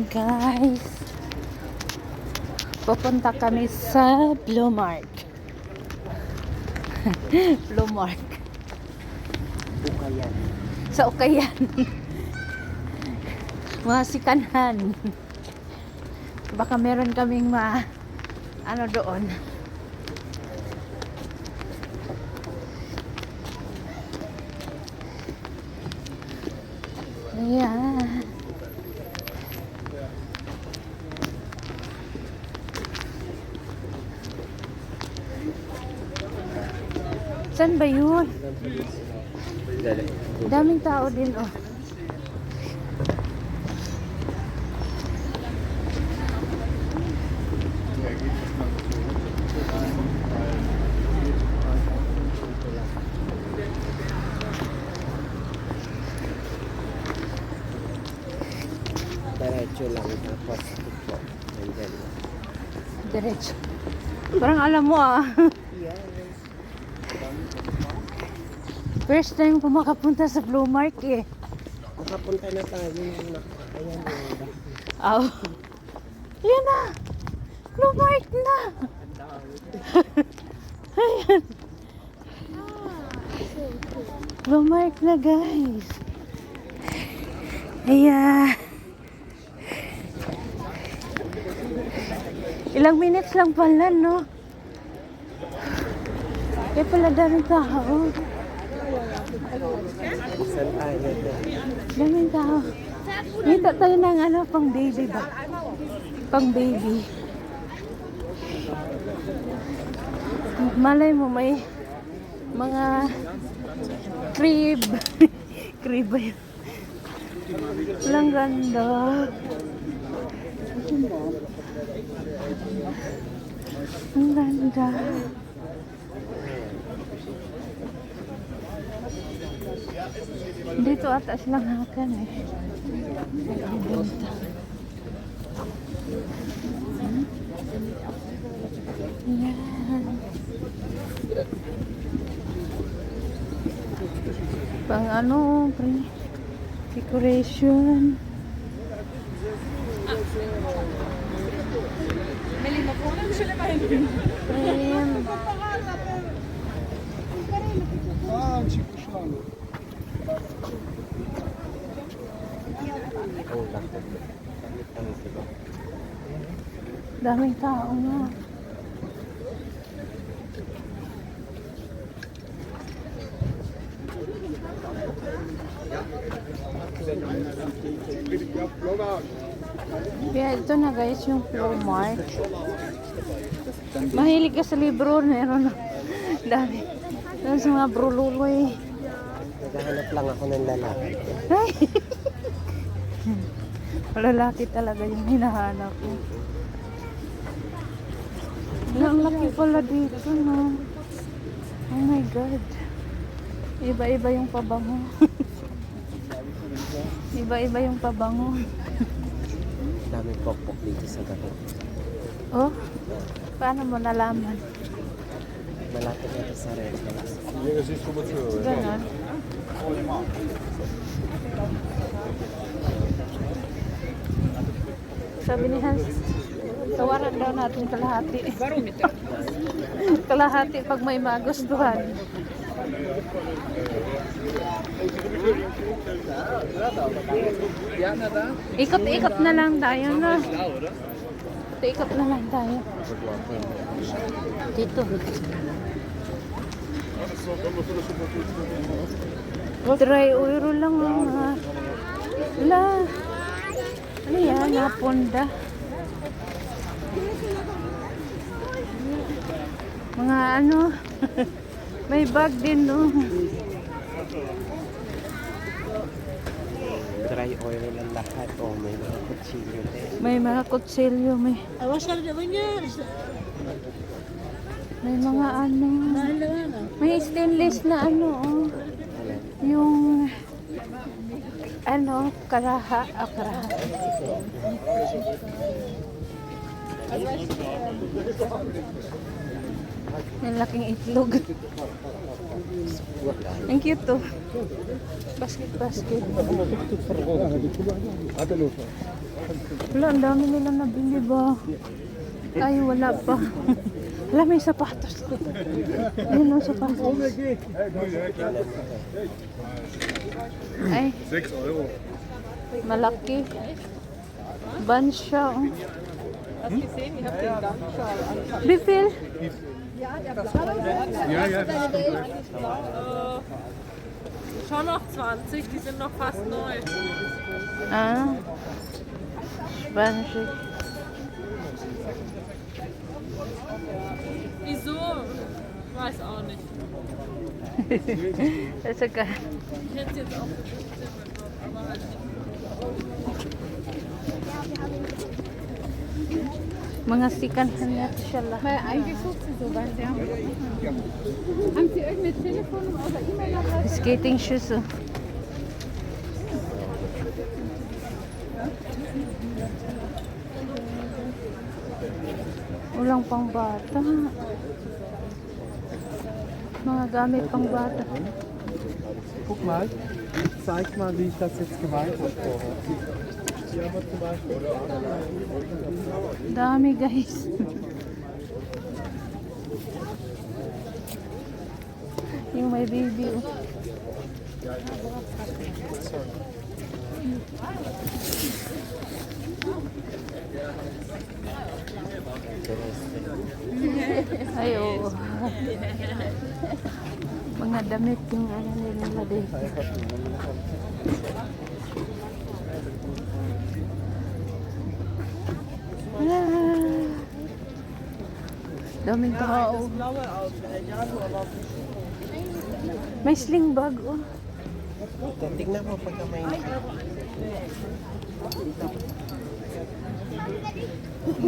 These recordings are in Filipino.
guys. Pupunta kami sa Blue Mark. Blue Mark. Ukayan. Sa Ukayan. Mga sikanhan. Baka meron kaming ano doon. Ayan. Saan ba yun? Daming tao din, oh. Diretso lang tapos ito. Nandyan. Diretso. Parang alam mo, ah. First time ko makapunta sa Blue Mark, eh. Makapunta na tayo. Ayan. Aw. Yan na. Blue Mark na. Ayan. Blue Mark na, guys. Ayan. Ilang minutes lang pala, no? Kaya pala daming tao. Saan tayo? Daming tao. Dito tayo ng ano, pang baby ba? Pang baby. Malay mo may mga crib. Crib ba yun? Walang ganda. Ang ganda. Dito ata silang hakan, eh. Nagbibenta. Yan. Pang ano, decoration. Ayan. Daming tao nga. Kaya ito na, guys, yung Blue Mark. Mahilig ka sa libro, meron na. Dami. Tapos mga brululoy. Naghahanap lang ako ng lalaki. Ay! Lalaki talaga yung hinahanap ko. Ang laki pala dito, no? Oh my God. Iba-iba yung pabango. Iba-iba yung pabango. Daming pokpok dito sa gabi. Oh? Paano mo nalaman? Malapit na sa red. Ganon. Sabi ni Hans, tawaran daw natin kalahati. Kalahati pag may magustuhan. Ikot-ikot na lang tayo, no? Ikot na lang tayo. Dito. 3 euro lang, mga. Wala. Ano yan? Naponda. Mga ano. May bag din, no? Dry oil lang lahat. Oh, may mga kutsilyo din. May mga kutsilyo, may mga ano. May stainless na ano, oh. Yung ano, karaha. Yung laking itlog. Ang cute to. Basket, basket. Wala, ang dami nila nabili ba? Ay, wala pa. Wala, may sapatos. Ayun ang sapatos. Ay, 6 Euro. malaki. Ban siya. Oh. Bifil? Ja, ja, das ist Schon noch 20, die sind noch fast neu. Ah. Spanish. Wieso? Weiß auch nicht. That's okay. Ich hätte es jetzt auch für 15 bekommen, aber halt nicht. Mga sikanhan natin siya lahat. Weil eigentlich sucht sie sowas, ja. Haben Sie irgendeine Telefonnummer oder E-Mail-Adresse? Skating shoes. Oh. Walang pang bata. Mga gamit pang bata. Guck mal, zeig mal, wie ich das jetzt gemeint habe vorher. Hier haben wir zum Beispiel Dami guys. Yung may baby. Oh. Ay, oo. Mga damit yung ano nila dito. Daming tao. May sling bag, oh. Tignan mo pagka may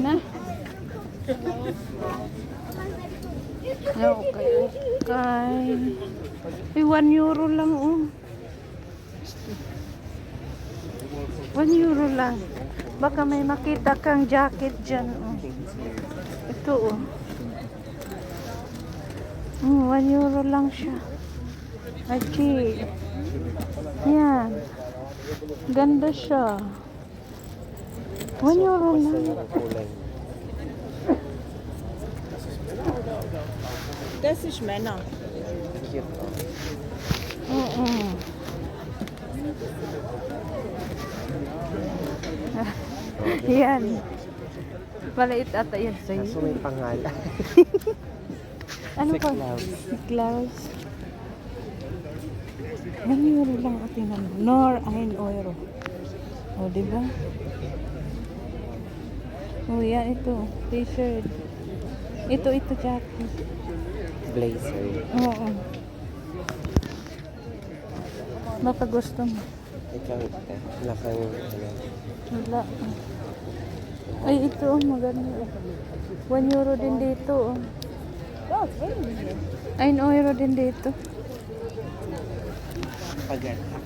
Na. Okay, okay. Ay, 1 euro lang, oh. 1 euro lang. Baka may makita kang jacket dyan, oh. Ito, oh. 1 euro lang siya. Achi. Yan. Ganda siya. 1 euro lang. kulay. Das ist Männer. Cute. Oo. Yan. Maliit ata yan sa'yo. Kaso may pangalan. Ano pa? Siklaws. Siklaws. 1 euro lang ang tingnan mo. Nor ein euro. O, diba? O, yan ito. T-shirt. Ito, jacket. Blazer. Oo. Baka gusto mo. Ikaw, wala kang ano. Wala. Ay, ito, maganda. 1 euro din dito. Oh. Ay, 1 euro din dito. Paganda.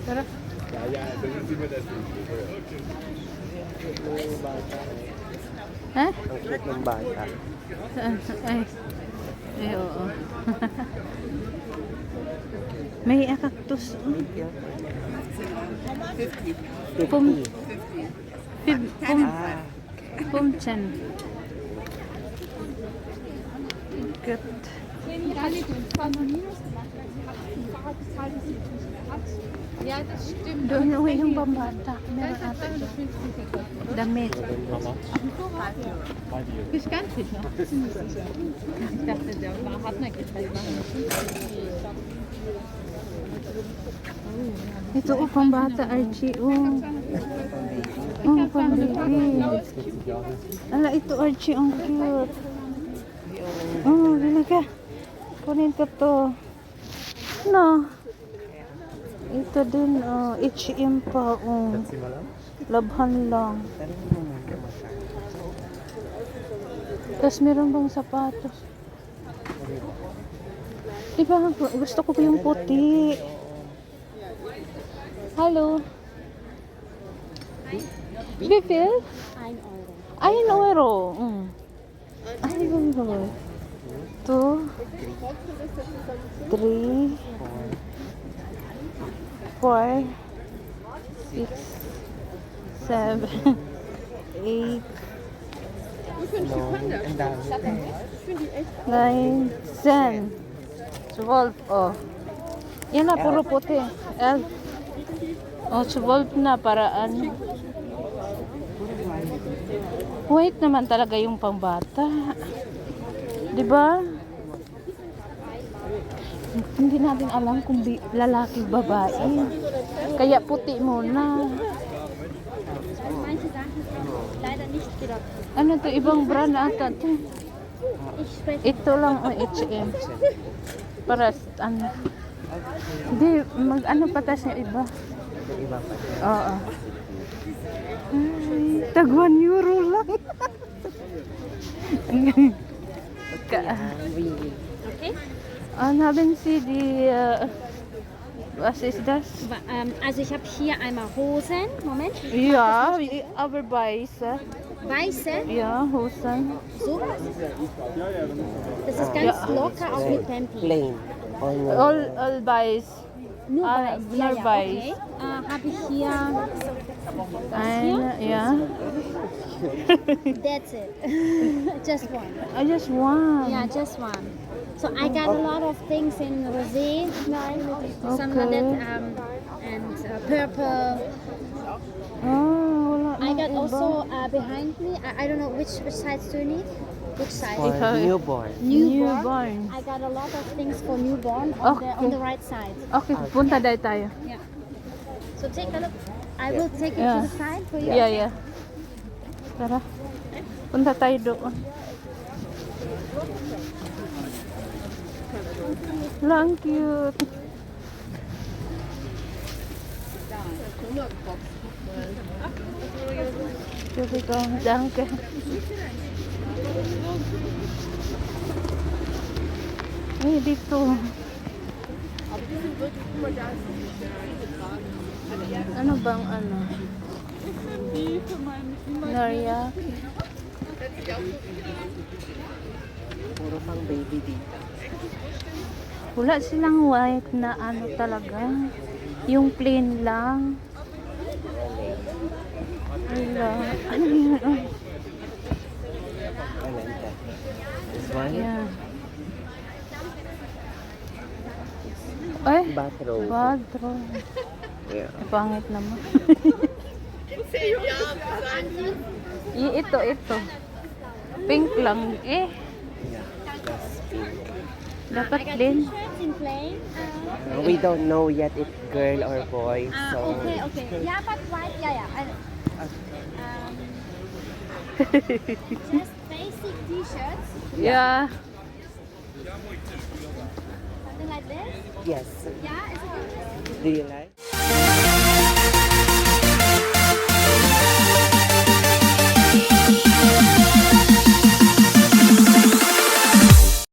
Tara. Ja, das ist immer das. Yung bata. Ha? Ang cute ng bata. Ay. Ay, oo. May cactus. Pum. Pum. Ah, Pumchan. Good. Alle den zwar noch Minus gemacht, weil sie hat ein Fahrrad bezahlt, das sie nicht mehr hat. Ja, das stimmt. Doon uwi yung pambata. Meron Das ata hat dyan. 250 gekostet. Damit. Bist ganz sicher? Ziemlich sicher. Ich dachte, der war Hartnäckigkeit machen. Ito o pambata, Archie. Oh. Oh, pambaby. Ala, ito Archie, ang cute. Oh, dili ka. Kunin ko to. No. Ito din, oh. H&M pa, oh. Labhan lang. Tapos meron bang sapatos? Diba, gusto ko yung puti. Hello. Wie viel? 1 Euro. 1 Euro. Mm. 1 Euro. 2, 3, 4, 6, 7, 8, No, ang dami. 9, 10, 12. Oh. Yan na, puro puti. L. Oh, 12 na para ano. White naman talaga yung pangbata. 'Di ba? Hindi natin alam kung lalaki babae. Kaya puti muna. Manche Sachen sind leider nicht gedruckt. Ano to? Ibang brand ata to. Ich spreche Ito lang ang H&M. Para ano. Hindi, mag-ano pa tayo sa iba. Iba pa. Oo. Ay, tag 1 euro lang. Okay. Haben Sie die, was ist das? Also ich habe hier einmal Hosen. Moment. Ja, aber weiße. Weiße. Ja, Hosen. So. Das ist ganz locker, auch mit Pampi. Plain. All weiß. Nur Ah, weiß. nur weiß. Okay. Habe ich hier. Eine, ja. That's it. Just one. I just want. Yeah, just one. So I got a lot of things in rosé, some of that, and purple. Oh, wala I nang got iba. also behind me. I don't know which size do you need? Which size? For newborn. Newborn. I got a lot of things for newborn on Okay. the right side. Okay, punta dahil tayo. Yeah. So take a look. I will take it Yeah. to the side for you. Yeah, yeah. Tara. Punta tayo doon. Lang cute. Sabi ko, danke. Ay, dito. Ano bang ano? Nariyaki. Puro pang baby dito. Wala silang white na ano talaga. Yung plain lang. Wala. Ano yun? Oh. Alenta. This one? Yeah. Ay, Bathrobe. bathroom. Yeah. Pangit naman. Ito. Pink lang eh. Yeah. That's pink. Dapat I got din. t-shirts in plain. We don't know yet if girl or boy. So Okay. Yeah, but white. Yeah. Just basic t-shirts. Yeah. Something like this. yes. Yeah, is it good? Do you like?